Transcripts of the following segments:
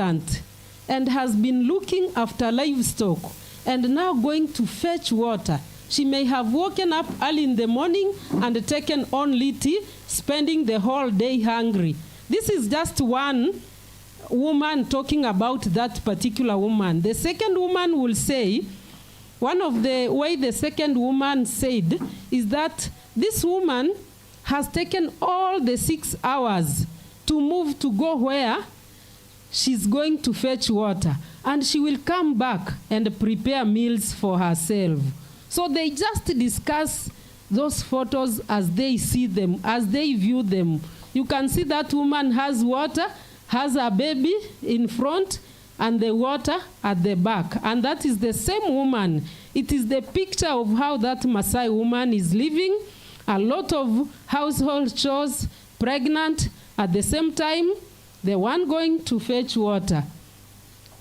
distant and has been looking after livestock and now going to fetch water. She may have woken up early in the morning and taken only tea, spending the whole day hungry. This is just one woman talking about that particular woman. The second woman will say, one of the way the second woman said is that this woman has taken all the 6 hours to move to go where she's going to fetch water, and she will come back and prepare meals for herself. So they just discuss those photos as they see them, as they view them. You can see that woman has water, has a baby in front, and the water at the back. And that is the same woman. It is the picture of how that Maasai woman is living. A lot of household chores, pregnant, at the same time, the one going to fetch water.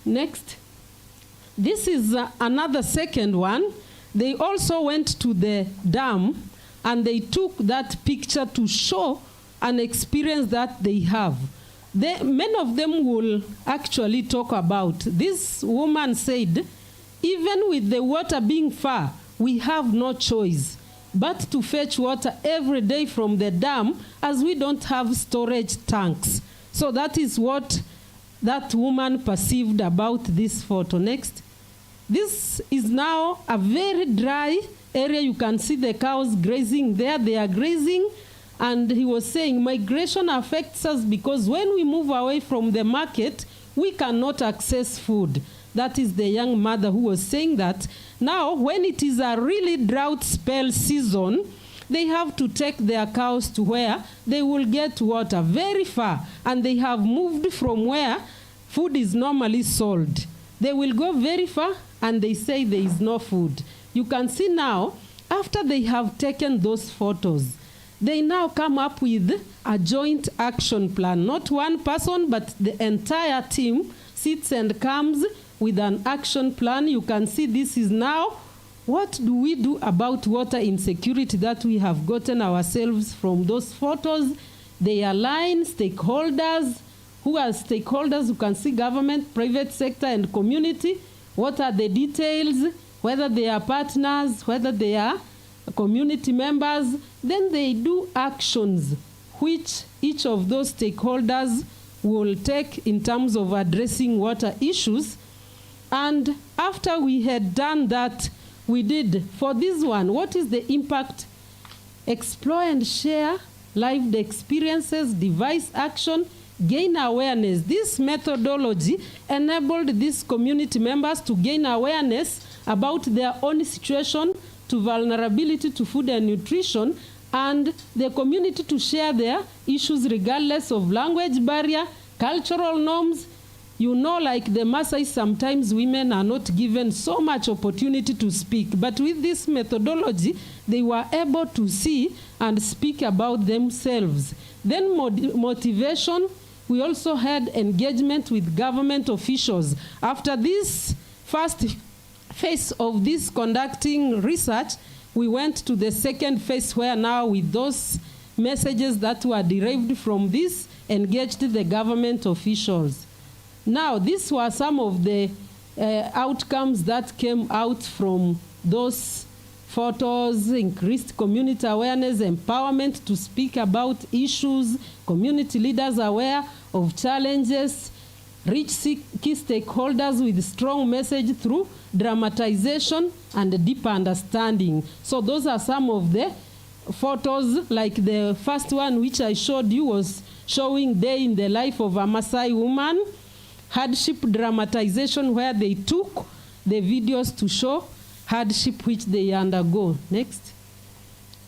Next. This is another second one. They also went to the dam and they took that picture to show an experience that they have. Many of them will actually talk about. This woman said, even with the water being far, we have no choice but to fetch water every day from the dam as we don't have storage tanks. So that is what that woman perceived about this photo. Next. This is now a very dry area. You can see the cows grazing there. They are grazing. And he was saying migration affects us because when we move away from the market, we cannot access food. That is the young mother who was saying that. Now, when it is a really drought spell season, they have to take their cows to where they will get water very far. And they have moved from where food is normally sold. They will go very far and they say there is no food. You can see now, after they have taken those photos, they now come up with a joint action plan. Not one person, but the entire team sits and comes with an action plan. You can see this is now, what do we do about water insecurity that we have gotten ourselves from those photos? They align stakeholders. Who are stakeholders? You can see government, private sector, and community. What are the details? Whether they are partners, whether they are community members. Then they do actions which each of those stakeholders will take in terms of addressing water issues. And after we had done that, we did, for this one, what is the impact? Explore and share lived experiences, devise action, gain awareness. This methodology enabled these community members to gain awareness about their own situation, to vulnerability to food and nutrition, and the community to share their issues regardless of language barrier, cultural norms. You know, like the Maasai, sometimes women are not given so much opportunity to speak. But with this methodology, they were able to see and speak about themselves. Then motivation. We also had engagement with government officials. After this first phase of this conducting research, we went to the second phase where now with those messages that were derived from this, engaged the government officials. Now, these were some of the outcomes that came out from those photos: increased community awareness, empowerment to speak about issues, community leaders aware of challenges, reach key stakeholders with strong message through dramatization and deeper understanding. So those are some of the photos. Like the first one which I showed you was showing day in the life of a Maasai woman. Hardship dramatization, where they took the videos to show hardship which they undergo. Next.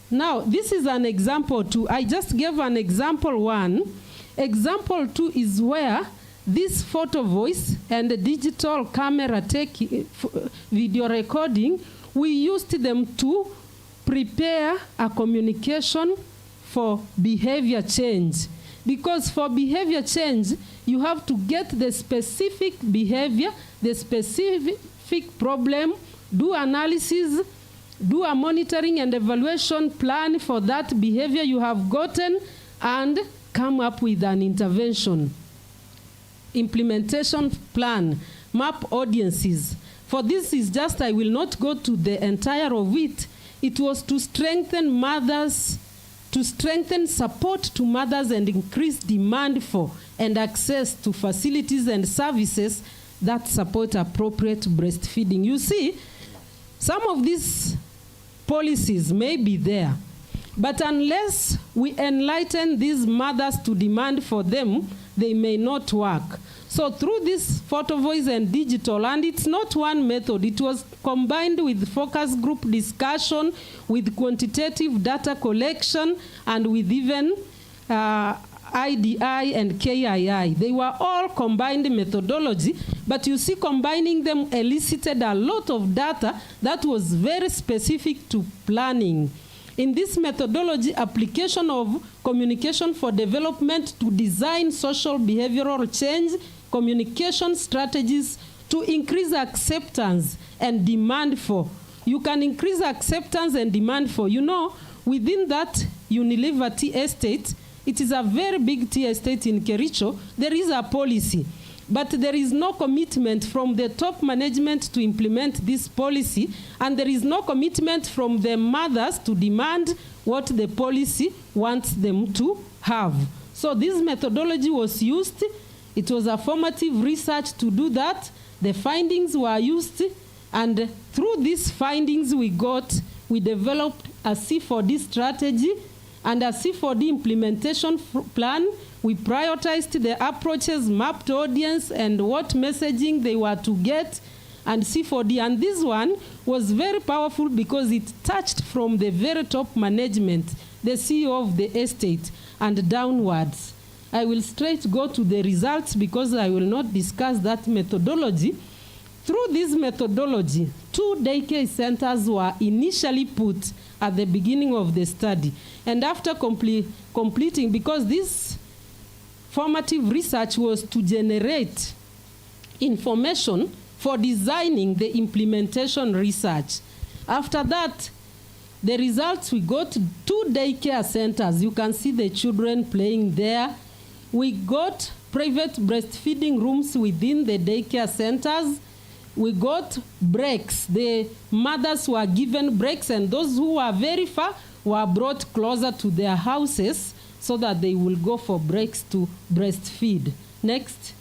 Now, this is an example two. I just gave an example one. Example two is where this photo voice and the digital camera take video recording, we used them to prepare a communication for behavior change. Because for behavior change, you have to get the specific behavior, the specific problem, do analysis, do a monitoring and evaluation plan for that behavior you have gotten, and come up with an intervention. implementation plan, map audiences. For this is just, I will not go to the entire of it. It was to strengthen mothers, to strengthen support to mothers and increase demand for and access to facilities and services that support appropriate breastfeeding. You see, some of these policies may be there, but unless we enlighten these mothers to demand for them, they may not work. So through this photo voice and digital, and it's not one method, it was combined with focus group discussion, with quantitative data collection, and with even IDI and KII. They were all combined methodology, but you see, combining them elicited a lot of data that was very specific to planning. In this methodology, application of communication for development to design social behavioral change, communication strategies to increase acceptance and demand for. You can increase acceptance and demand for. You know, within that Unilever tea estate, it is a very big tea estate in Kericho, there is a policy. But there is no commitment from the top management to implement this policy, and there is no commitment from the mothers to demand what the policy wants them to have. So this methodology was used. It was a formative research to do that. The findings were used, and through these findings we developed a C4D strategy and a C4D implementation plan. We prioritized the approaches, mapped audience, and what messaging they were to get, and C4D. And this one was very powerful because it touched from the very top management, the CEO of the estate, and downwards. I will straight go to the results because I will not discuss that methodology. Through this methodology, 2 daycare centers were initially put at the beginning of the study. And after completing, because this formative research was to generate information for designing the implementation research. After that, the results, we got 2 daycare centers. You can see the children playing there. We got private breastfeeding rooms within the daycare centers. We got breaks. The mothers were given breaks, and those who were very far were brought closer to their houses so that they will go for breaks to breastfeed. Next.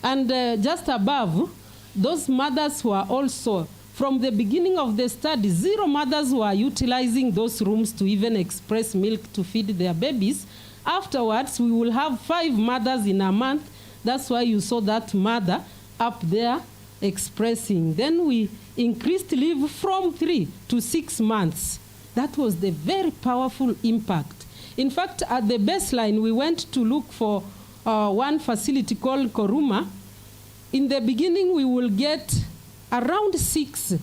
And just above, those mothers were also, from the beginning of the study, 0 mothers were utilizing those rooms to even express milk to feed their babies. Afterwards, we will have 5 mothers in a month. That's why you saw that mother up there expressing. Then we increased leave from 3 to 6 months. That was the very powerful impact. In fact, at the baseline, we went to look for one facility called Koruma. In the beginning, we will get around 6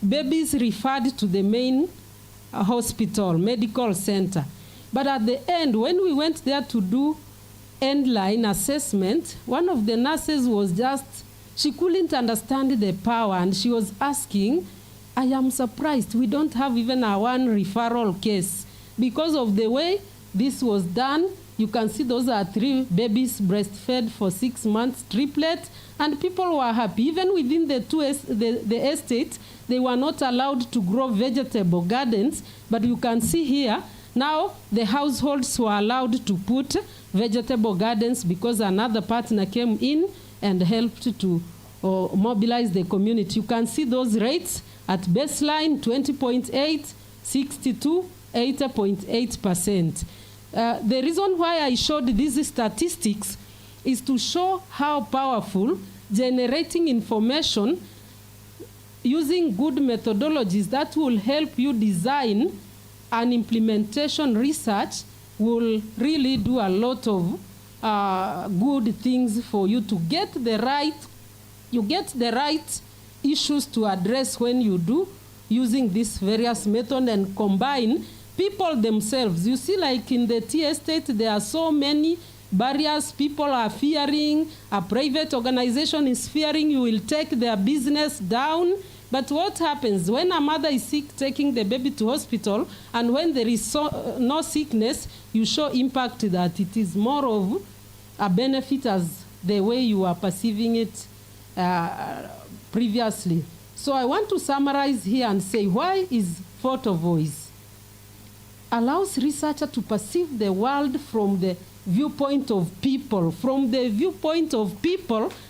babies referred to the main hospital, medical center. But at the end, when we went there to do end-line assessment, one of the nurses was she couldn't understand the power, and she was asking, I am surprised we don't have even a 1 referral case. Because of the way this was done, you can see those are 3 babies breastfed for 6 months, triplets, and people were happy. Even within the estate, they were not allowed to grow vegetable gardens, but you can see here, now the households were allowed to put vegetable gardens because another partner came in and helped to mobilize the community. You can see those rates at baseline, 20.8, 62, 80.8%. The reason why I showed these statistics is to show how powerful generating information using good methodologies that will help you design an implementation research will really do a lot of good things for you to get the right issues to address when you do using this various method and combine people themselves. You see, like in the tea estate, there are so many barriers. People are fearing, a private organization is fearing you will take their business down. But what happens when a mother is sick, taking the baby to hospital, and when there is no sickness, you show impact that it is more of a benefit as the way you are perceiving it previously. So I want to summarize here and say, why is photo voice? Allows researcher to perceive the world from the viewpoint of people,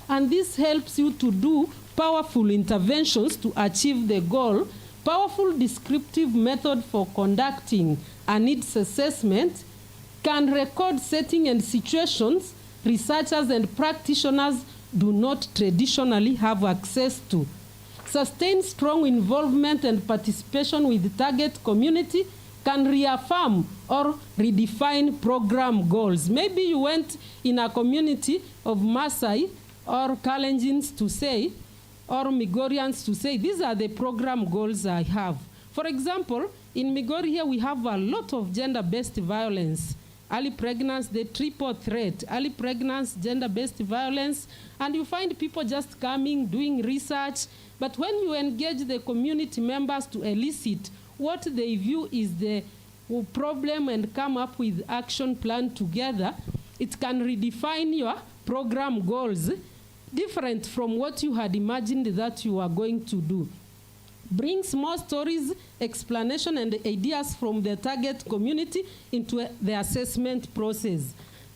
and this helps you to do powerful interventions to achieve the goal. Powerful descriptive method for conducting a needs assessment can record setting and situations researchers and practitioners do not traditionally have access to. Sustain strong involvement and participation with the target community can reaffirm or redefine program goals. Maybe you went in a community of Maasai or Kalenjins to say, or Migorians to say, these are the program goals I have. For example, in Migori here we have a lot of gender-based violence. Early pregnancy, the triple threat, early pregnancy, gender-based violence, and you find people just coming, doing research, but when you engage the community members to elicit what they view is the problem and come up with action plan together, it can redefine your program goals different from what you had imagined that you are going to do. Brings more stories, explanation, and ideas from the target community into the assessment process.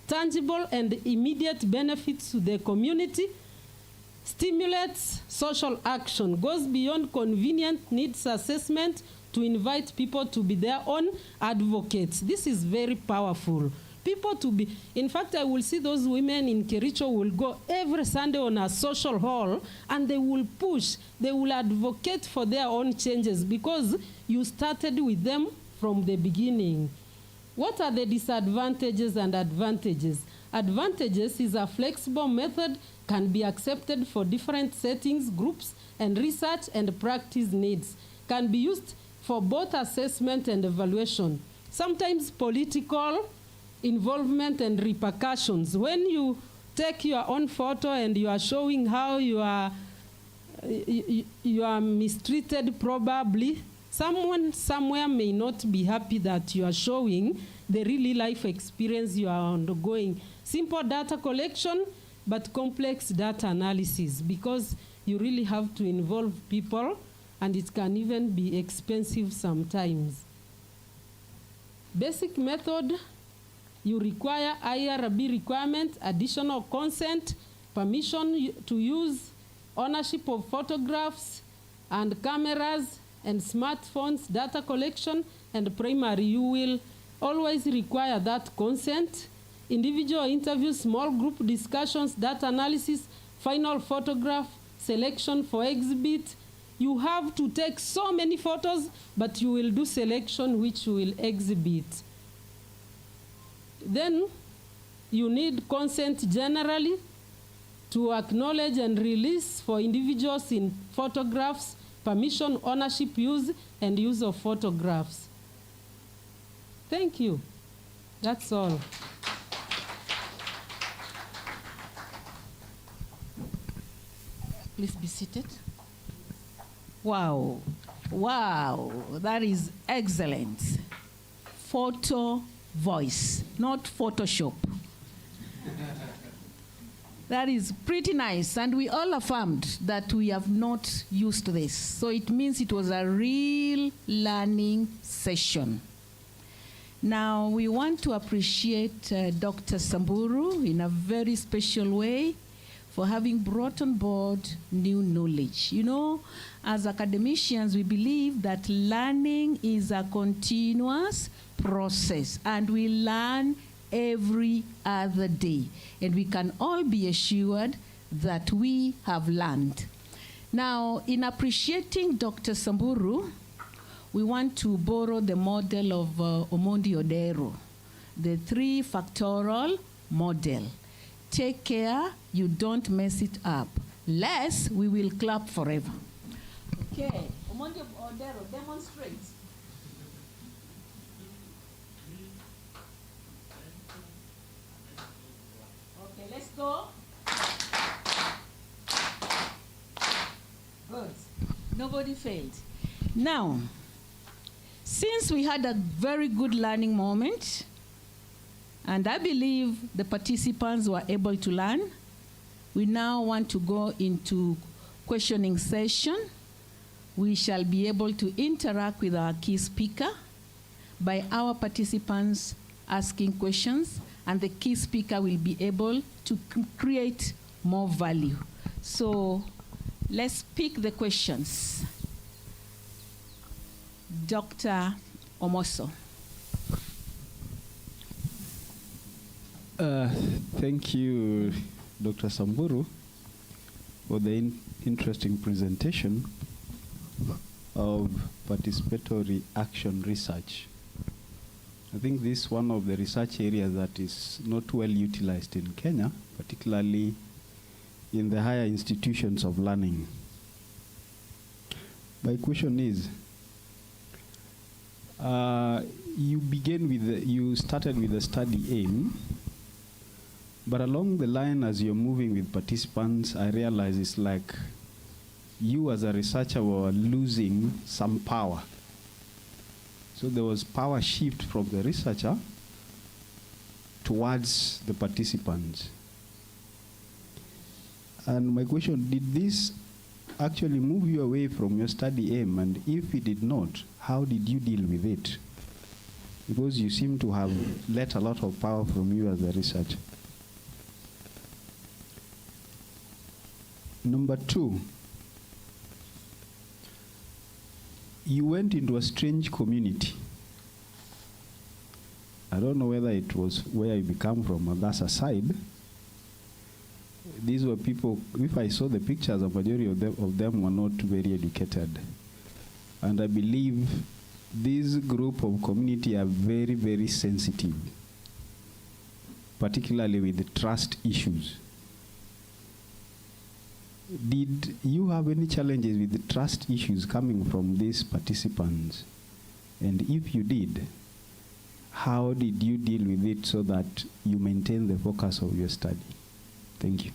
Tangible and immediate benefits to the community, stimulates social action, goes beyond convenient needs assessment to invite people to be their own advocates. This is very powerful. People to be, in fact, I will see those women in Kericho will go every Sunday on a social hall and they will push, they will advocate for their own changes because you started with them from the beginning. What are the disadvantages and advantages? Advantages is a flexible method, can be accepted for different settings, groups, and research and practice needs. Can be used for both assessment and evaluation. Sometimes political involvement and repercussions. When you take your own photo and you are showing how you are mistreated probably, someone somewhere may not be happy that you are showing the really life experience you are undergoing. Simple data collection, but complex data analysis because you really have to involve people and it can even be expensive sometimes. Basic method, you require IRB requirement, additional consent, permission to use, ownership of photographs and cameras and smartphones, data collection, and primary. You will always require that consent. Individual interviews, small group discussions, data analysis, final photograph, selection for exhibit. You have to take so many photos, but you will do selection which you will exhibit. Then you need consent generally to acknowledge and release for individuals in photographs, permission, ownership, use, and use of photographs. Thank you. That's all. Please be seated. Wow. Wow, that is excellent. Photo voice, not Photoshop. That is pretty nice, and we all affirmed that we have not used this. So it means it was a real learning session. Now we want to appreciate Dr. Samburu in a very special way for having brought on board new knowledge. You know, as academicians, we believe that learning is a continuous process, and we learn every other day. And we can all be assured that we have learned. Now, in appreciating Dr. Samburu, we want to borrow the model of Omondi Odero, the 3-factorial model. Take care you don't mess it up, lest we will clap forever. Okay, Omondi Odero, demonstrate. Okay, let's go. Good. Nobody failed. Now, since we had a very good learning moment, and I believe the participants were able to learn, We now want to go into questioning session. We shall be able to interact with our key speaker by our participants asking questions, and the key speaker will be able to create more value. So let's pick the questions. Dr. Omoso. Thank you, Dr. Samburu, for the interesting presentation of participatory action research. I think this is one of the research areas that is not well utilized in Kenya, particularly in the higher institutions of learning. My question is, you started with the study aim, but along the line as you're moving with participants, I realize it's like you as a researcher were losing some power. So there was power shift from the researcher towards the participants. And my question, did this actually move you away from your study aim? And if it did not, how did you deal with it? Because you seem to have let a lot of power from you as a researcher. Number 2, you went into a strange community. I don't know whether it was where you come from, or that's aside. These were people, if I saw the pictures, a majority of them were not very educated. And I believe this group of community are very, very sensitive, particularly with the trust issues. Did you have any challenges with the trust issues coming from these participants? And if you did, how did you deal with it so that you maintain the focus of your study? Thank you.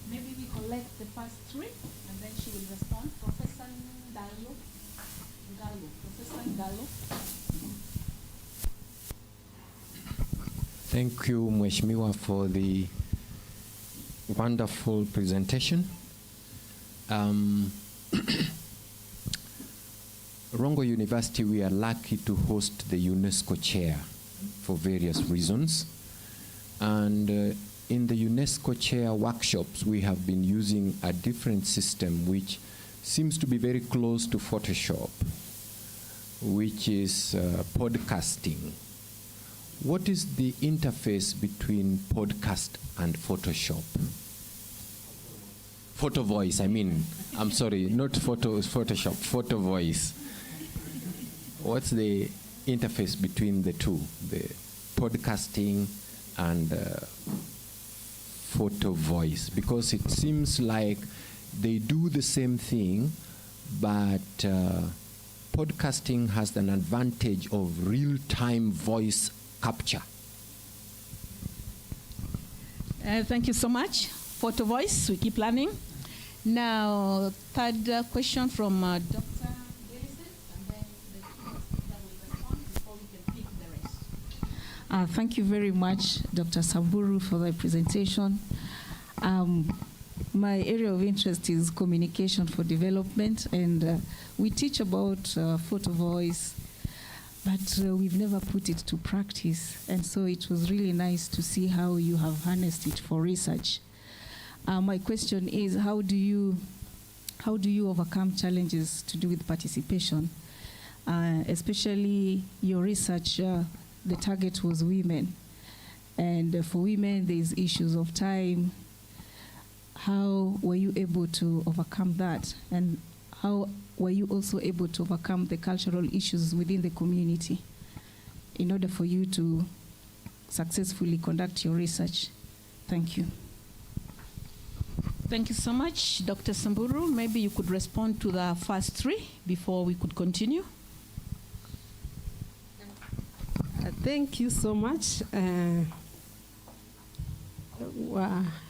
Maybe we collect the first 3, and then she will respond. Professor Ngalo. Professor Ngalo. Thank you, Mheshimiwa, for the wonderful presentation. Rongo University, we are lucky to host the UNESCO chair for various reasons. And in the UNESCO chair workshops, we have been using a different system which seems to be very close to Photoshop, which is podcasting. What is the interface between podcast and Photoshop? Photo voice, I mean. I'm sorry, not Photoshop, photo voice. What's the interface between the two, the podcasting and photo voice? Because it seems like they do the same thing, but podcasting has an advantage of real-time voice capture. Thank you so much. Photo voice, we keep learning. Now, third question from Dr. Ellison, and then the speaker will respond before we can pick the rest. Thank you very much, Dr. Samburu, for the presentation. My area of interest is communication for development, and we teach about photo voice, but we've never put it to practice. And so it was really nice to see how you have harnessed it for research. My question is, how do you overcome challenges to do with participation? Especially your research, the target was women. And for women, there's issues of time. How were you able to overcome that? And how were you also able to overcome the cultural issues within the community in order for you to successfully conduct your research? Thank you. Thank you so much, Dr. Samburu. Maybe you could respond to the first 3 before we could continue. Thank you so much.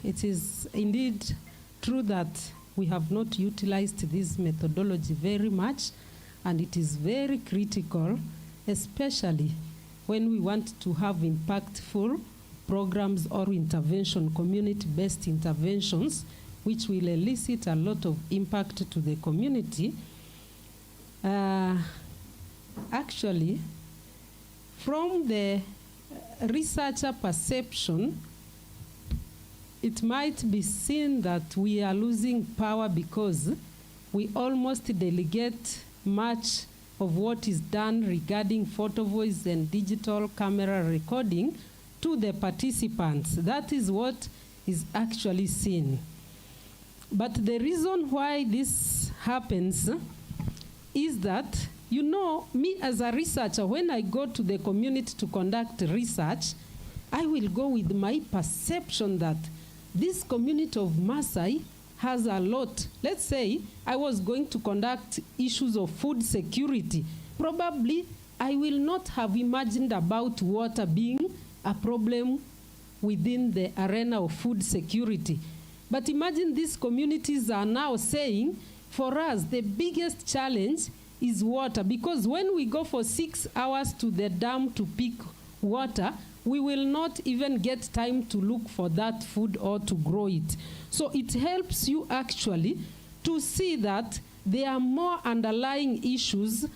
It is indeed true that we have not utilized this methodology very much, and it is very critical, especially when we want to have impactful programs or intervention, community-based interventions, which will elicit a lot of impact to the community. Actually, from the researcher perception, it might be seen that we are losing power because we almost delegate much of what is done regarding photo voice and digital camera recording to the participants. That is what is actually seen. But the reason why this happens is that, you know, me as a researcher, when I go to the community to conduct research, I will go with my perception that this community of Maasai has a lot. Let's say I was going to conduct issues of food security. Probably I will not have imagined about water being a problem within the arena of food security. But imagine these communities are now saying, for us, the biggest challenge is water, because when we go for 6 hours to the dam to pick water, we will not even get time to look for that food or to grow it. So it helps you actually to see that there are more underlying issues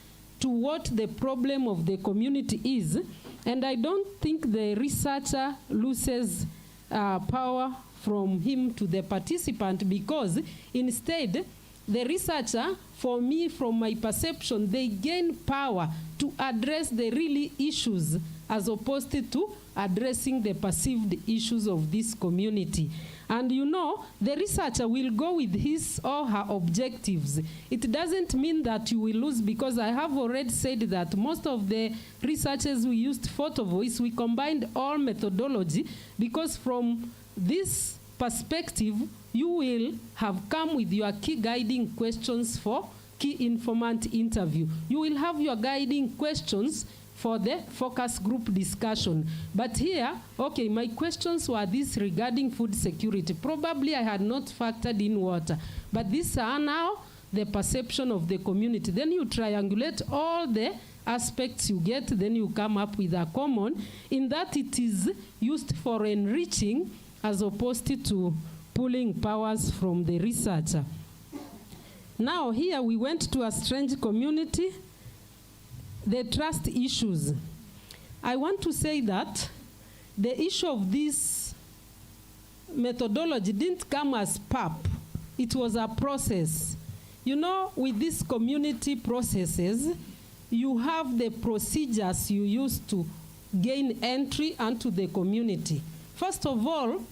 to what the problem of the community is. And I don't think the researcher loses power from him to the participant, because instead, the researcher, for me, from my perception, they gain power to address the really issues as opposed to addressing the perceived issues of this community. And you know, the researcher will go with his or her objectives. It doesn't mean that you will lose, because I have already said that most of the researchers we used photo voice, we combined all methodology, because from this perspective, you will have come with your key guiding questions for key informant interview. You will have your guiding questions for the focus group discussion. But here, okay, my questions were this regarding food security. Probably I had not factored in water, but these are now the perception of the community. Then you triangulate all the aspects you get, then you come up with a common, in that it is used for enriching as opposed to pulling powers from the researcher. Now here we went to a strange community, the trust issues. I want to say that the issue of this methodology didn't come as pap. It was a process. You know, with these community processes, you have the procedures you use to gain entry into the community. First of all,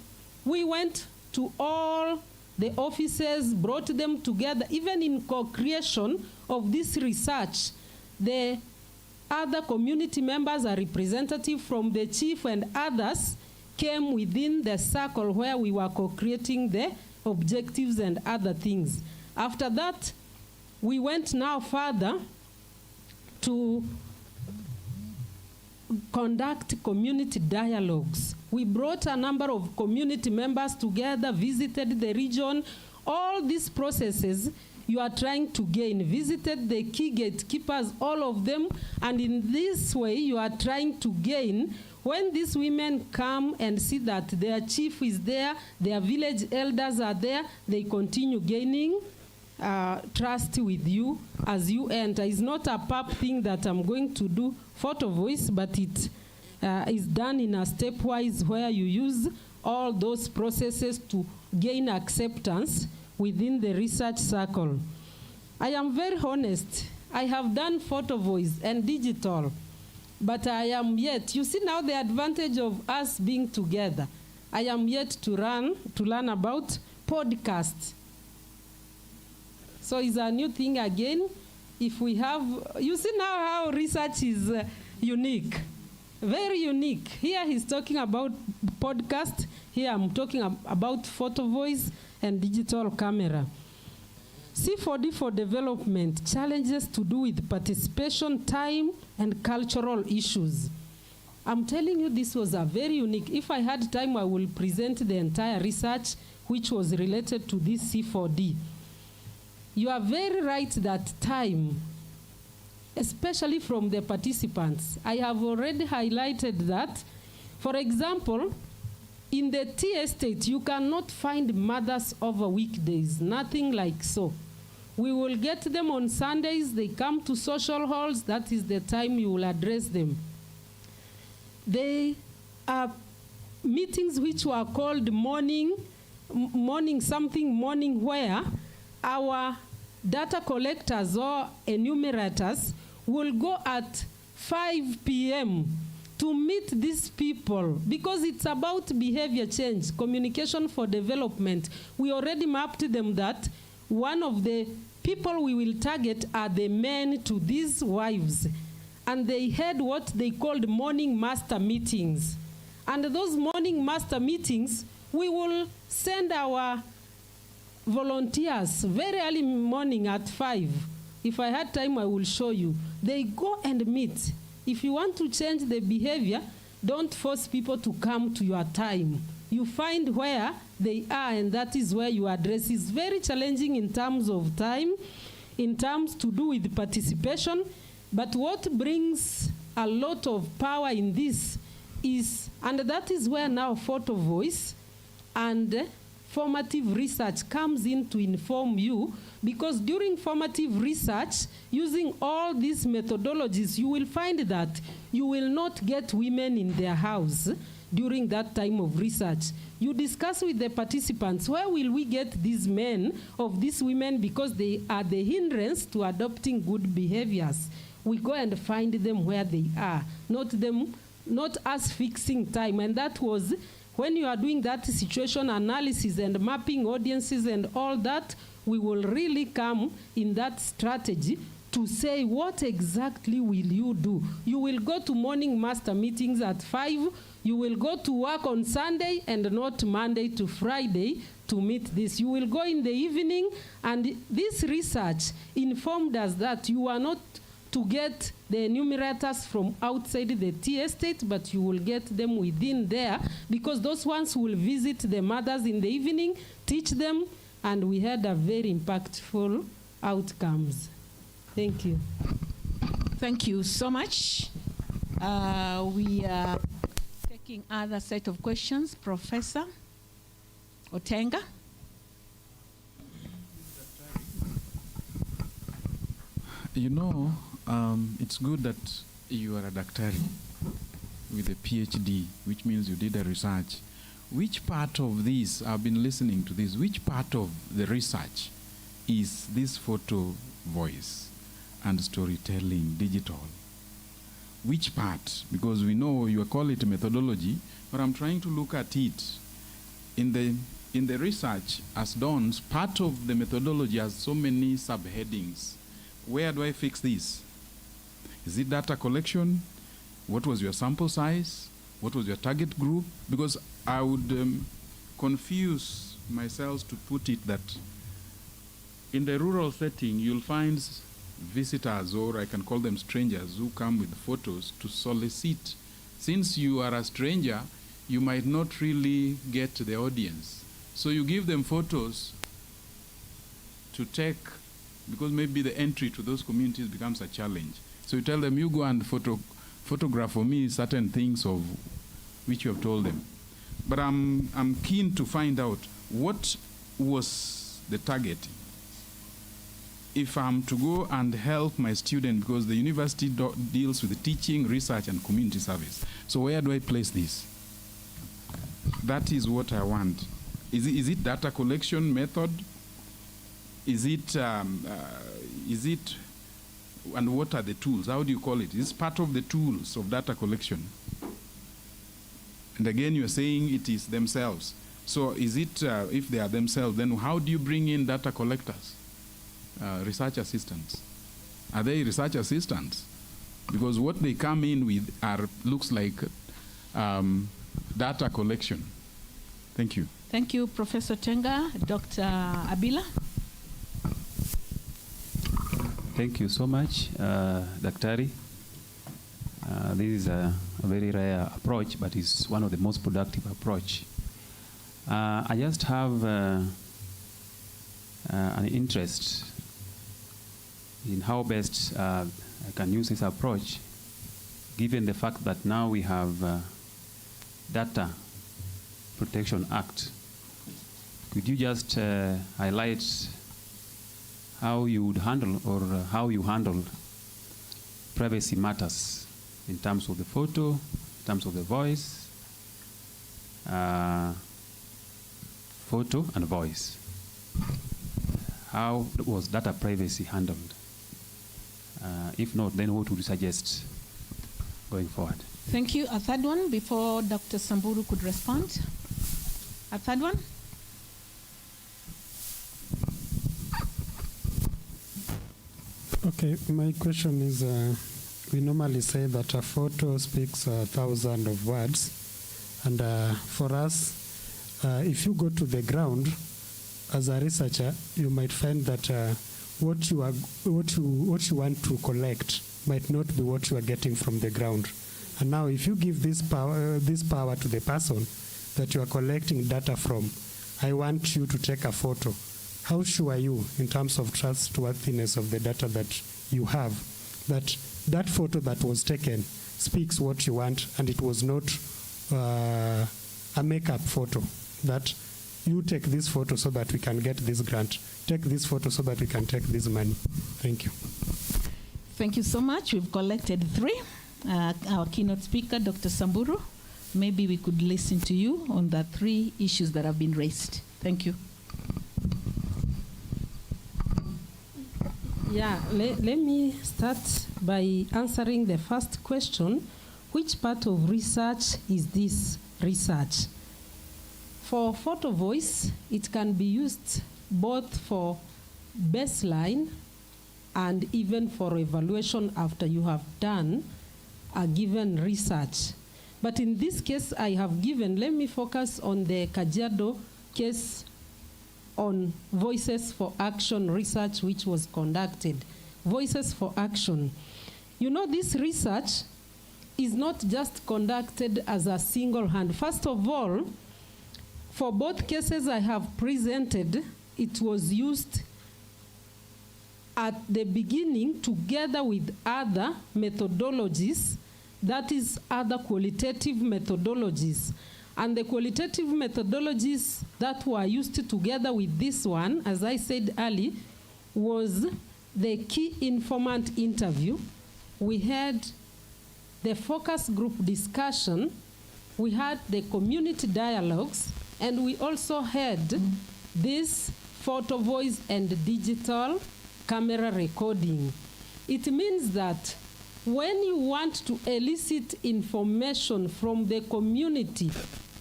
we went to all the offices, brought them together. Even in co-creation of this research, the other community members, are representative from the chief and others, came within the circle where we were co-creating the objectives and other things. After that, we went now further to conduct community dialogues. We brought a number of community members together, visited the region. All these processes you are trying to gain, visited the key gatekeepers, all of them, and in this way you are trying to gain. When these women come and see that their chief is there, their village elders are there, they continue gaining trust with you as you enter. It's not a pap thing that I'm going to do photo voice, but it is done in a stepwise where you use all those processes to gain acceptance within the research circle. I am very honest. I have done photo voice and digital, but I am yet, you see now the advantage of us being together, I am yet to learn about podcasts. So it's a new thing again. If we have, you see now how research is unique, very unique. Here he's talking about podcast. Here I'm talking about photo voice and digital camera. C4D for development, challenges to do with participation, time, and cultural issues. I'm telling you, this was a very unique. If I had time, I will present the entire research which was related to this C4D. You are very right that time, especially from the participants, I have already highlighted that. For example, In the tea estate, you cannot find mothers over weekdays, nothing like so. We will get them on Sundays. They come to social halls. That is the time you will address them. They are meetings which were called morning, where our data collectors or enumerators will go at 5 p.m. to meet these people, because it's about behavior change, communication for development. We already mapped them that one of the people we will target are the men to these wives. And they had what they called morning master meetings. And those morning master meetings, we will send our volunteers very early morning at 5. If I had time, I will show you. They go and meet. If you want to change the behavior, don't force people to come to your time. You find where they are, and that is where you address. It's very challenging in terms of time, in terms to do with participation. But what brings a lot of power in this is, and that is where now photo voice and formative research comes in to inform you, because during formative research, using all these methodologies, you will find that you will not get women in their house during that time of research. You discuss with the participants, where will we get these men of these women, because they are the hindrance to adopting good behaviors. We go and find them where they are, not us fixing time. And that was when you are doing that situation analysis and mapping audiences and all that, we will really come in that strategy to say, what exactly will you do? You will go to morning master meetings at 5. You will go to work on Sunday and not Monday to Friday to meet this. You will go in the evening, and this research informed us that you are not to get the enumerators from outside the tea estate, but you will get them within there, because those ones will visit the mothers in the evening, teach them, and we had a very impactful outcomes. Thank you. Thank you so much. We are taking other set of questions. Professor Otenga. You know, it's good that you are a daktari with a PhD, which means you did a research. Which part of this, I've been listening to this, which part of the research is this photo voice and storytelling digital? Which part? Because we know you call it methodology, but I'm trying to look at it. In the research as done, part of the methodology has so many subheadings. Where do I fix this? Is it data collection? What was your sample size? What was your target group? Because I would confuse myself to put it that in the rural setting, you'll find visitors, or I can call them strangers, who come with photos to solicit. Since you are a stranger, you might not really get the audience. So you give them photos to take, because maybe the entry to those communities becomes a challenge. So you tell them, you go and photograph for me certain things of which you have told them. But I'm keen to find out what was the target. If I'm to go and help my student, because the university deals with teaching, research, and community service. So where do I place this? That is what I want. Is it data collection method? Is it, and what are the tools? How do you call it? Is it part of the tools of data collection? And again, you're saying it is themselves. So is it, if they are themselves, then how do you bring in data collectors? Research assistants. Are they research assistants? Because what they come in with looks like data collection. Thank you. Thank you, Professor Tenga. Dr. Abila. Thank you so much, Daktari. This is a very rare approach, but it's one of the most productive approach. I just have an interest in how best I can use this approach, given the fact that now we have data Protection Act. Could you just highlight how you would handle or how you handled privacy matters in terms of the photo, in terms of the voice, photo and voice? How was data privacy handled? If not, then what would you suggest going forward? Thank you. A third one before Dr. Samburu could respond. A third one? Okay, my question is, we normally say that a photo speaks 1,000 of words, and for us, if you go to the ground as a researcher, you might find that what you want to collect might not be what you are getting from the ground. And now, if you give this power to the person that you are collecting data from, I want you to take a photo. How sure are you, in terms of trustworthiness of the data that you have, that that photo that was taken speaks what you want, and it was not a makeup photo, that you take this photo so that we can get this grant, take this photo so that we can take this money? Thank you. Thank you so much. We've collected 3. Our keynote speaker, Dr. Samburu, maybe we could listen to you on the 3 issues that have been raised. Thank you. Yeah, let me start by answering the first question. Which part of research is this research? For photo voice, it can be used both for baseline and even for evaluation after you have done a given research. But in this case I have given, let me focus on the Kajiado case on Voices for Action research which was conducted. Voices for Action. You know, this research is not just conducted as a single hand. First of all, for both cases I have presented, it was used at the beginning together with other methodologies, that is other qualitative methodologies. And the qualitative methodologies that were used together with this one, as I said earlier, was the key informant interview. We had the focus group discussion, we had the community dialogues, and we also had this photo voice and digital camera recording. It means that when you want to elicit information from the community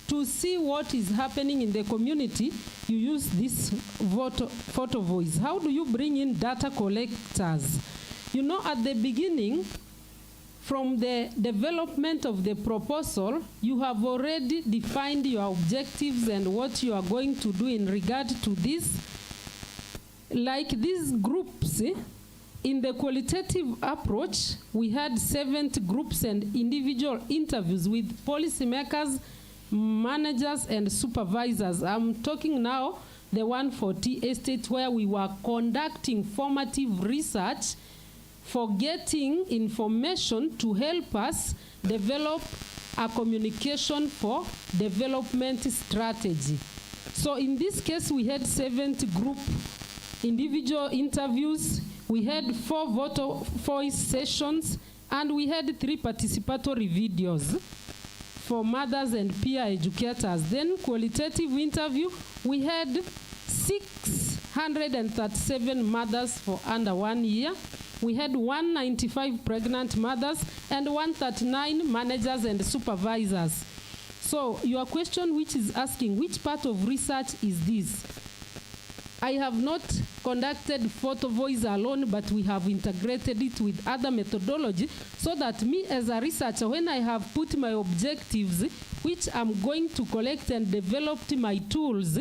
to see what is happening in the community, you use this photo voice. How do you bring in data collectors? You know, at the beginning, from the development of the proposal, you have already defined your objectives and what you are going to do in regard to this. Like these groups, in the qualitative approach, we had 70 groups and individual interviews with policymakers, managers, and supervisors. I'm talking now the one for T Estate, where we were conducting formative research for getting information to help us develop a communication for development strategy. So in this case, we had 70 group individual interviews, we had 4 voice sessions, and we had 3 participatory videos for mothers and peer educators. Then qualitative interview, we had 637 mothers for under 1 year. We had 195 pregnant mothers and 139 managers and supervisors. So your question, which is asking which part of research is this? I have not conducted photo voice alone, but we have integrated it with other methodology so that me as a researcher, when I have put my objectives, which I'm going to collect and developed my tools,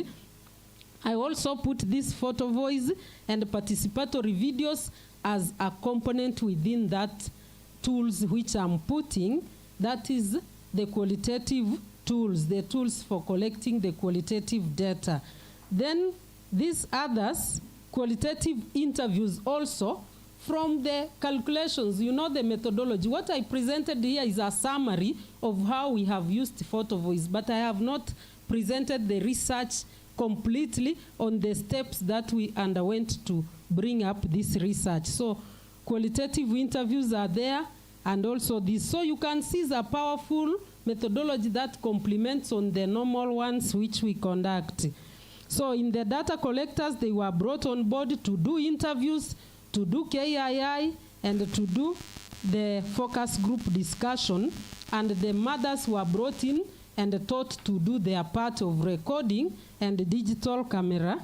I also put this photo voice and participatory videos as a component within that tools which I'm putting. That is the qualitative tools, the tools for collecting the qualitative data. Then these others, qualitative interviews also, from the calculations, you know, the methodology. What I presented here is a summary of how we have used photo voice, but I have not presented the research completely on the steps that we underwent to bring up this research. So qualitative interviews are there, and also this. So you can see the powerful methodology that complements on the normal ones which we conduct. So in the data collectors, they were brought on board to do interviews, to do KII, and to do the focus group discussion. And the mothers were brought in and taught to do their part of recording and digital camera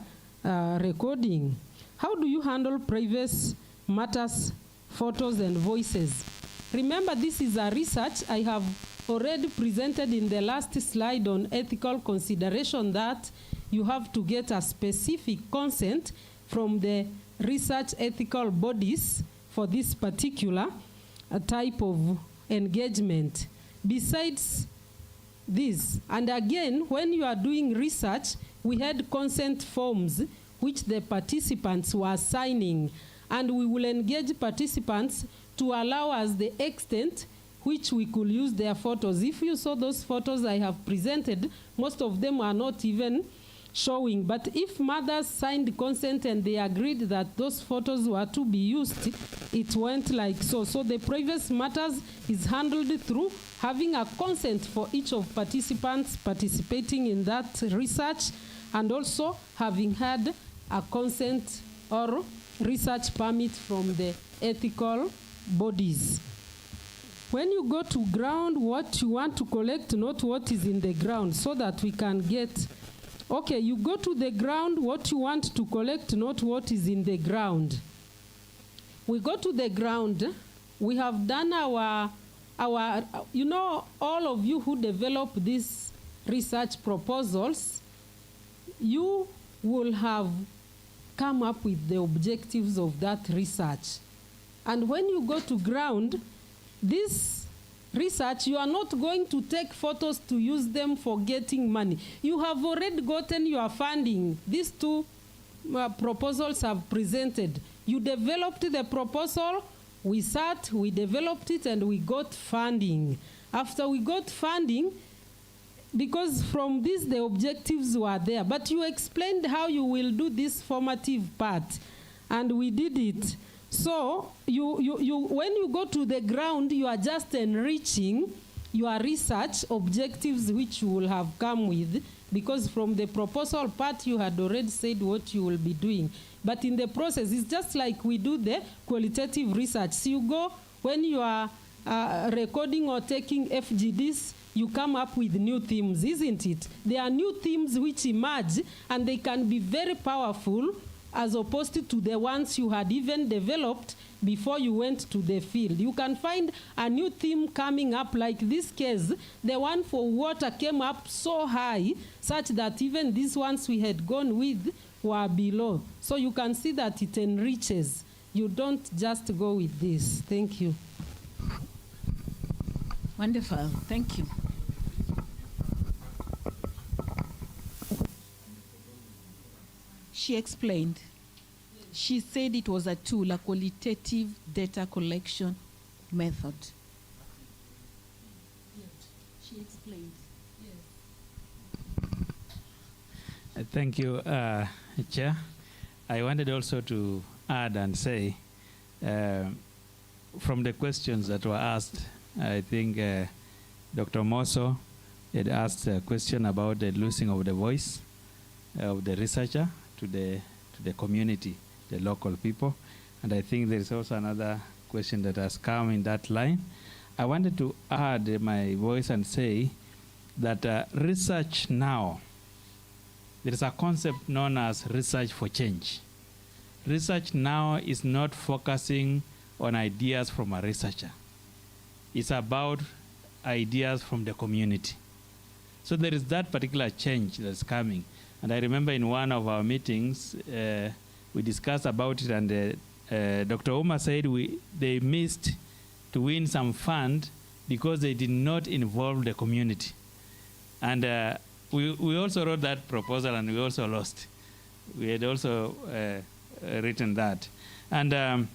recording. How do you handle privacy matters, photos, and voices? Remember, this is a research I have already presented in the last slide on ethical consideration, that you have to get a specific consent from the research ethical bodies for this particular type of engagement. Besides this, and again, when you are doing research, we had consent forms which the participants were signing, and we will engage participants to allow us the extent which we could use their photos. If you saw those photos I have presented, most of them are not even showing. But if mothers signed consent and they agreed that those photos were to be used, it went like so. So the privacy matters is handled through having a consent for each of participants participating in that research, and also having had a consent or research permit from the ethical bodies. When you go to ground, what you want to collect, not what is in the ground, so that we can get, okay, you go to the ground, what you want to collect, not what is in the ground. We go to the ground, we have done our, you know, all of you who develop these research proposals, you will have come up with the objectives of that research. And when you go to ground, this research, you are not going to take photos to use them for getting money. You have already gotten your funding. These two proposals have presented. You developed the proposal, we sat, we developed it, and we got funding. After we got funding, because from this the objectives were there, but you explained how you will do this formative part, and we did it. So when you go to the ground, you are just enriching your research objectives which you will have come with, because from the proposal part you had already said what you will be doing. But in the process, it's just like we do the qualitative research. So you go, when you are recording or taking FGDs, you come up with new themes, isn't it? There are new themes which emerge, and they can be very powerful as opposed to the ones you had even developed before you went to the field. You can find a new theme coming up, like this case, the one for water came up so high, such that even these ones we had gone with were below. So you can see that it enriches. You don't just go with this. Thank you. Wonderful. Thank you. She explained. She said it was a tool, a qualitative data collection method. She explained. Thank you, Chair. I wanted also to add and say, from the questions that were asked, I think Dr. Mosso had asked a question about the losing of the voice of the researcher to the community, the local people. And I think there is also another question that has come in that line. I wanted to add my voice and say that research now, there is a concept known as research for change. Research now is not focusing on ideas from a researcher. It's about ideas from the community. So there is that particular change that's coming. And I remember in one of our meetings, we discussed about it, and Dr. Oma said they missed to win some fund because they did not involve the community. And we also wrote that proposal, and we also lost. We had also written that. And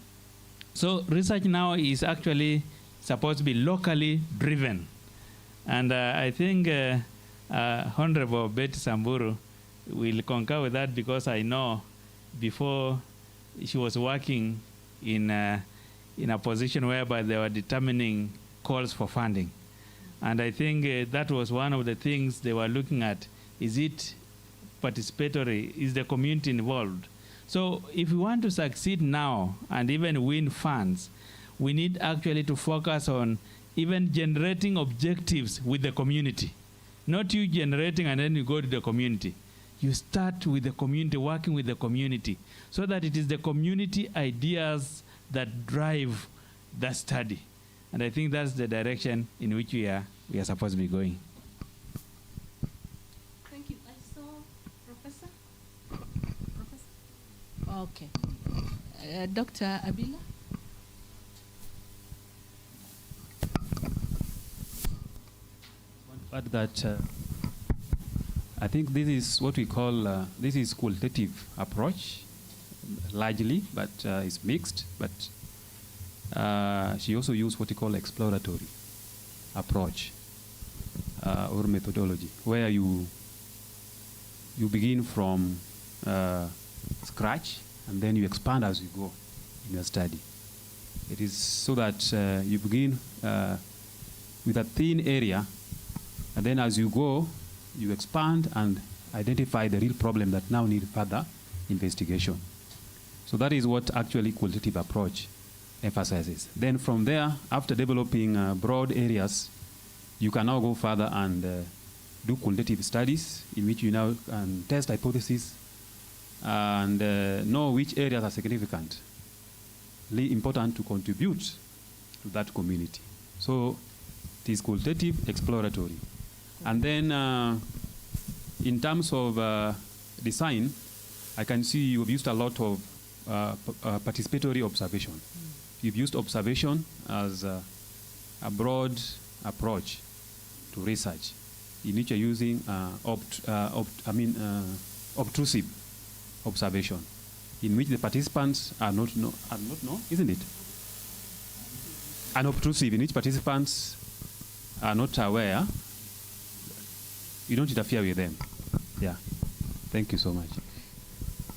so research now is actually supposed to be locally driven. And I think Honorable Betty Samburu will concur with that, because I know before she was working in a position whereby they were determining calls for funding. And I think that was one of the things they were looking at. Is it participatory? Is the community involved? So if we want to succeed now and even win funds, we need actually to focus on even generating objectives with the community. Not you generating and then you go to the community. You start with the community, working with the community, so that it is the community ideas that drive the study. And I think that's the direction in which we are supposed to be going. Thank you. I saw Professor. Okay. Dr. Abila? But that I think this is what we call this is qualitative approach, largely, but it's mixed. But she also used what we call exploratory approach or methodology, where you begin from scratch and then you expand as you go in your study. It is so that you begin with a thin area, and then as you go, you expand and identify the real problem that now need further investigation. So that is what actually qualitative approach emphasizes. Then from there, after developing broad areas, you can now go further and do qualitative studies in which you now can test hypotheses and know which areas are significantly important to contribute to that community. So it is qualitative, exploratory. And then in terms of design, I can see you've used a lot of participatory observation. You've used observation as a broad approach to research, in which you're using obtrusive observation, in which the participants are not know, isn't it? Unobtrusive, in which participants are not aware. You don't interfere with them. Yeah. Thank you so much.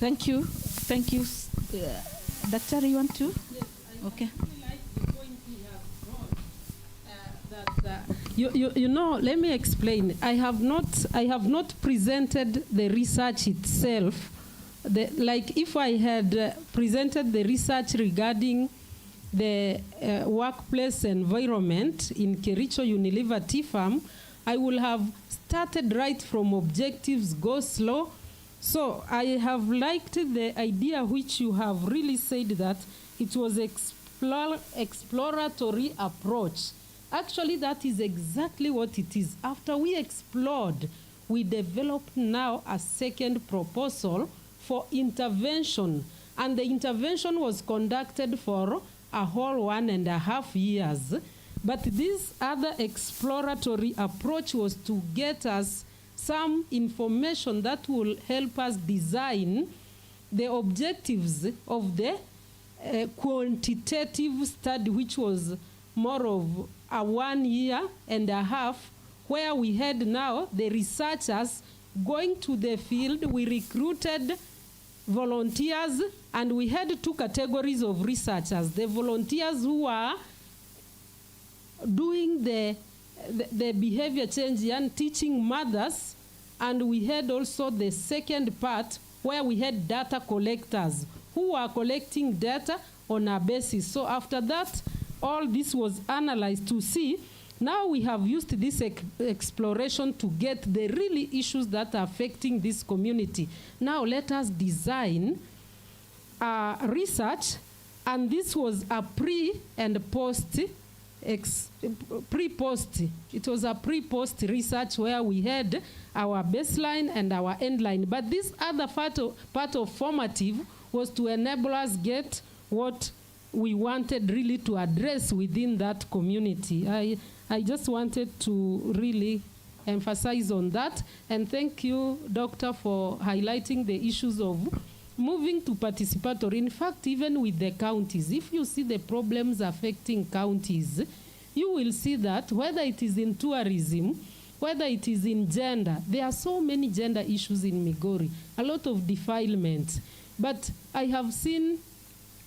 Thank you. Thank you. Doctor, you want to? Yes, I okay. really like the point he has brought. You know, let me explain. I have not presented the research itself. Like if I had presented the research regarding the workplace environment in Kericho Unilever Tea Farm, I will have started right from objectives, go slow. So I have liked the idea which you have really said that it was exploratory approach. Actually, that is exactly what it is. After we explored, we developed now a second proposal for intervention. And the intervention was conducted for a whole 1.5 years. But this other exploratory approach was to get us some information that will help us design the objectives of the quantitative study, which was more of a 1.5 years, where we had now the researchers going to the field. We recruited volunteers, and we had 2 categories of researchers. The volunteers who were doing the behavior change and teaching mothers, and we had also the second part where we had data collectors who were collecting data on a basis. So after that, all this was analyzed to see. Now we have used this exploration to get the really issues that are affecting this community. Now let us design research, and this was a pre and post. Pre-post. It was a pre-post research where we had our baseline and our endline. But this other part of formative was to enable us get what we wanted really to address within that community. I just wanted to really emphasize on that. And thank you, Doctor, for highlighting the issues of moving to participatory. In fact, even with the counties, if you see the problems affecting counties, you will see that whether it is in tourism whether it is in gender. There are so many gender issues in Migori, a lot of defilement. But I have seen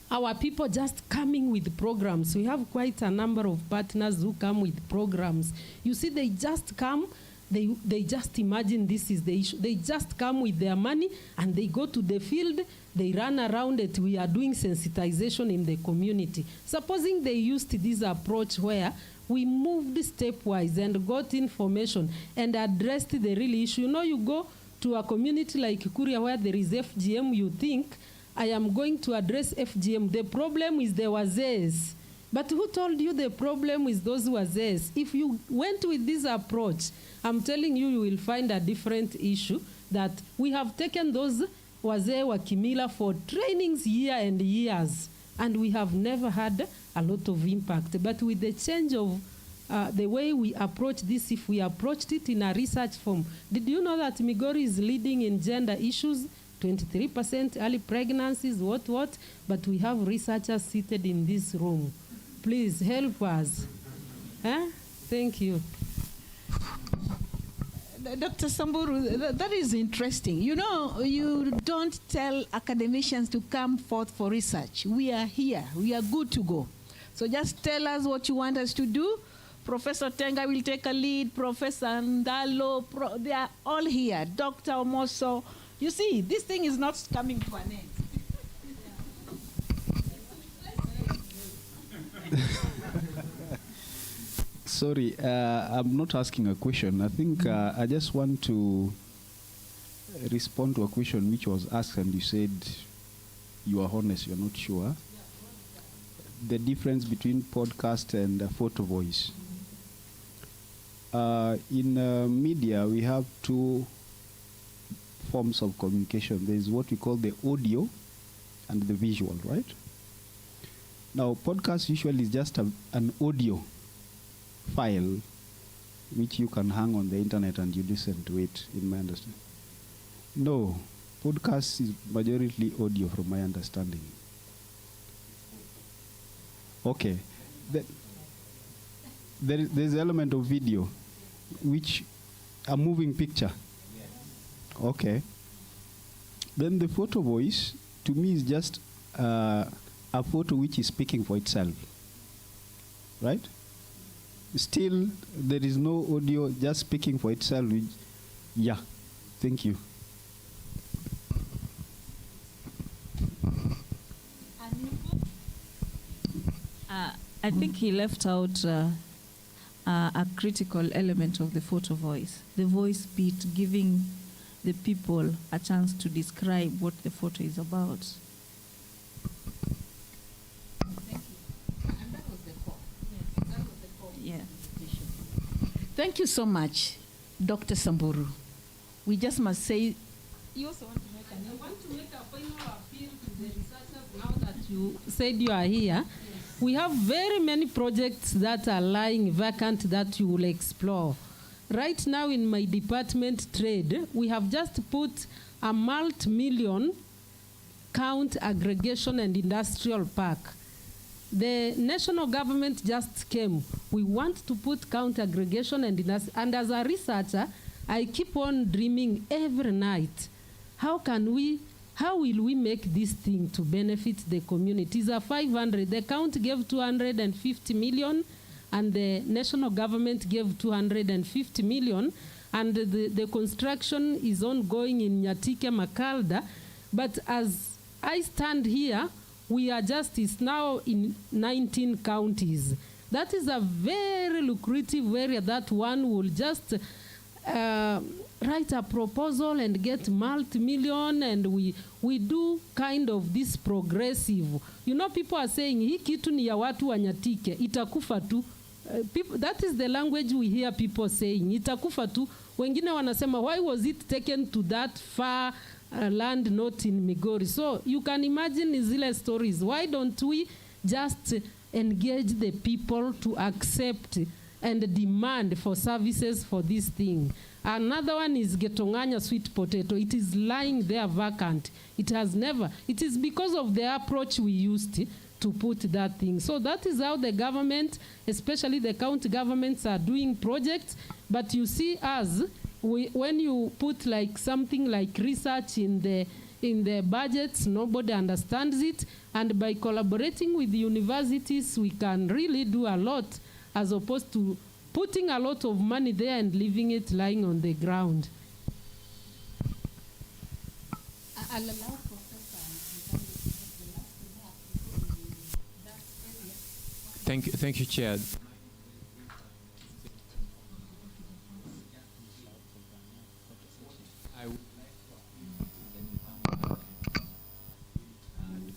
our people just coming with programs. We have quite a number of partners who come with programs. You see, they just come, they just imagine this is the issue. They just come with their money and they go to the field, they run around it. We are doing sensitization in the community. Supposing they used this approach where we moved stepwise and got information and addressed the real issue. You know, you go to a community like Kuria where there is FGM, you think, I am going to address FGM. The problem is the wazees. But who told you the problem is those wazees? If you went with this approach, I'm telling you, you will find a different issue, that we have taken those wazee wa kimila for trainings year and years, and we have never had a lot of impact. But with the change of the way we approach this, if we approached it in a research form, did you know that Migori is leading in gender issues? 23% early pregnancies, what? But we have researchers seated in this room. Please help us. Thank you. Dr. Samburu, that is interesting. You know, you don't tell academicians to come forth for research. We are here. We are good to go. So just tell us what you want us to do. Professor Tenga will take a lead. Professor Ndalo, they are all here. Dr. Omoso. You see, this thing is not coming to an end. Sorry, I'm not asking a question. I think I just want to respond to a question which was asked, and you said you are honest, you're not sure. The difference between podcast and photo voice. In media, we have two forms of communication. There is what we call the audio and the visual, right? Now, podcast usually is just an audio file which you can hang on the internet and you listen to it, in my understanding. No, podcast is majority audio from my understanding. Okay. There's an element of video, which a moving picture. Okay. Then the photo voice, to me, is just a photo which is speaking for itself. Right? Still, there is no audio, just speaking for itself. Yeah. Thank you. I think he left out a critical element of the photo voice. The voice bit, giving the people a chance to describe what the photo is about. Thank you. And that was the core. Yes, that was the core. Yeah. Thank you so much, Dr. Samburu. We just must say, You also want to make I want to make a final appeal to the researchers now that you said you are here. We have very many projects that are lying vacant that you will explore. Right now in my department, trade, we have just put a multi-million count aggregation and industrial park. The national government just came. We want to put count aggregation and as a researcher, I keep on dreaming every night. How will we make this thing to benefit the communities? 500, the county gave 250 million, and the national government gave 250 million, and the construction is ongoing in Nyatike, Makalda. But as I stand here, it's now in 19 counties. That is a very lucrative area that one will just write a proposal and get multi-million, and we do kind of this progressive. You know, people are saying, hii kitu ni ya watu wa Nyatike, itakufa tu. That is the language we hear people saying, itakufa tu. Wengine wanasema, why was it taken to that far land not in Migori? So you can imagine zile stories. Why don't we just engage the people to accept and demand for services for this thing? Another one is Getonganya sweet potato. It is lying there vacant. It is because of the approach we used to put that thing. So that is how the government, especially the county governments, are doing projects. But you see us, when you put like something like research in the budgets, nobody understands it. And by collaborating with the universities, we can really do a lot, as opposed to putting a lot of money there and leaving it lying on the ground. I'll allow Thank you, Chair.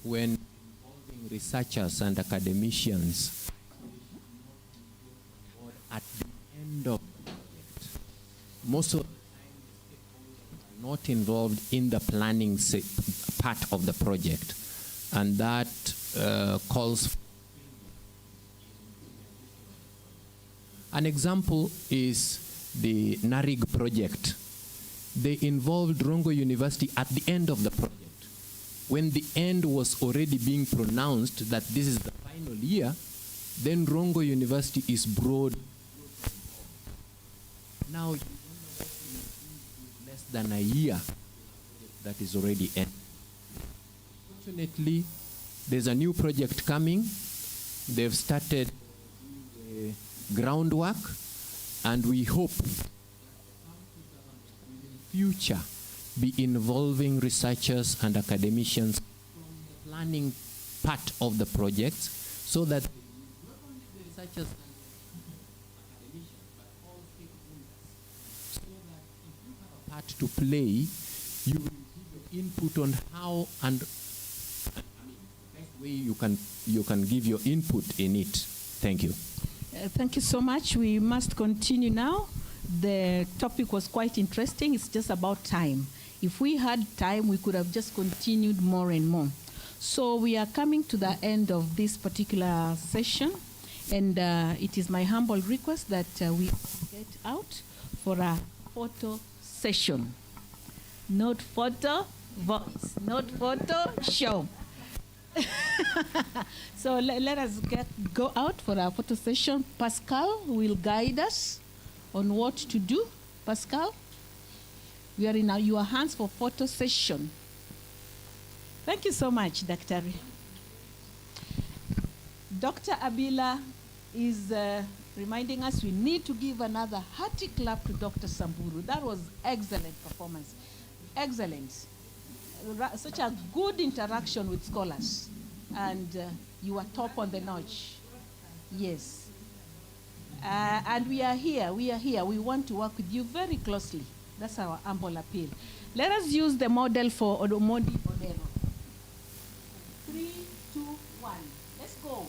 When involving researchers and academicians, at the end of the project, most of the time the stakeholders are not involved in the planning part of the project, and that calls for an example is the NARIG project. They involved Rongo University at the end of the project. When the end was already being pronounced that this is the final year, then Rongo University is brought. Now, less than a year that is already ended. Fortunately, there's a new project coming. They've started the groundwork, and we hope in future be involving researchers and academicians from the planning part of the project, so that not only the researchers and academicians, but all stakeholders, so that if you have a part to play, you will give your input on how and the best way you can give your input in it. Thank you. Thank you so much. We must continue now. The topic was quite interesting. It's just about time. If we had time, we could have just continued more and more. So we are coming to the end of this particular session, and it is my humble request that we get out for a photo session. Not photo voice, not photo show. So let us go out for our photo session. Pascal will guide us on what to do. Pascal, we are in your hands for photo session. Thank you so much, Dr. Dr. Abila is reminding us we need to give another hearty clap to Dr. Samburu. That was excellent performance. Excellent. Such a good interaction with scholars. And you are top on the notch. Yes. And we are here. We want to work with you very closely. That's our humble appeal. Let us use the model for Odomodi Odero. 3, 2, 1. Let's go.